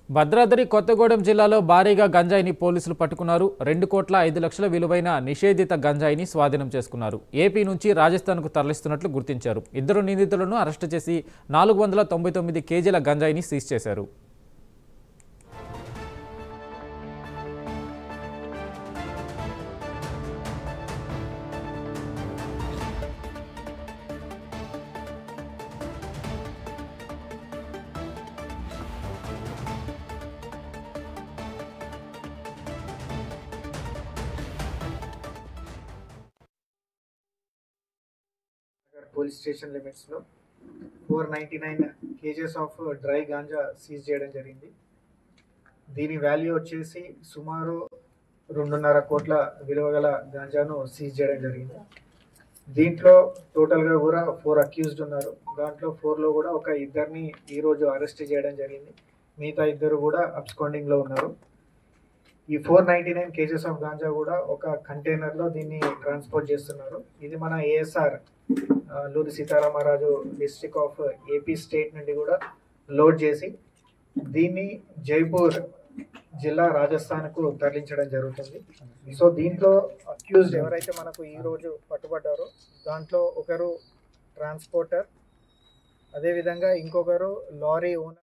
భద్రాద్రి కొత్తగూడెం జిల్లాలో భారీగా గంజాయిని పోలీసులు పట్టుకున్నారు. 2,05,00,000 విలువైన నిషేధిత గంజాయిని స్వాధీనం చేసుకున్నారు. ఏపీ నుంచి రాజస్థాన్కు తరలిస్తున్నట్లు గుర్తించారు. 2 నిందితులను అరెస్టు చేసి 499 కేజీల గంజాయిని సీజ్ చేశారు. పోలీస్ స్టేషన్ లిమిట్స్లో 499 cases of dry ganja seize చేయడం జరిగింది. దీని వాల్యూ వచ్చేసి సుమారు 2.5 కోట్ల విలువ గల గాంజాను సీజ్ చేయడం జరిగింది. దీంట్లో టోటల్గా కూడా 4 అక్యూజ్డ్ ఉన్నారు. దాంట్లో 4లో కూడా ఒక ఇద్దరిని ఈరోజు అరెస్ట్ చేయడం జరిగింది. మిగతా 2 కూడా అబ్స్కాండింగ్లో ఉన్నారు. ఈ 499 కేజెస్ ఆఫ్ గాంజా కూడా ఒక కంటైనర్లో దీన్ని ట్రాన్స్పోర్ట్ చేస్తున్నారు. ఇది మన ASR Alluri Sitaramaraju district of AP state నుండి కూడా లోడ్ చేసి దీన్ని జైపూర్ జిల్లా రాజస్థాన్కు తరలించడం జరుగుతుంది. సో దీంట్లో అక్యూజ్డ్ ఎవరైతే మనకు ఈరోజు పట్టుబడ్డారో దాంట్లో ఒకరు ట్రాన్స్పోర్టర్, అదేవిధంగా ఇంకొకరు లారీ ఓనర్.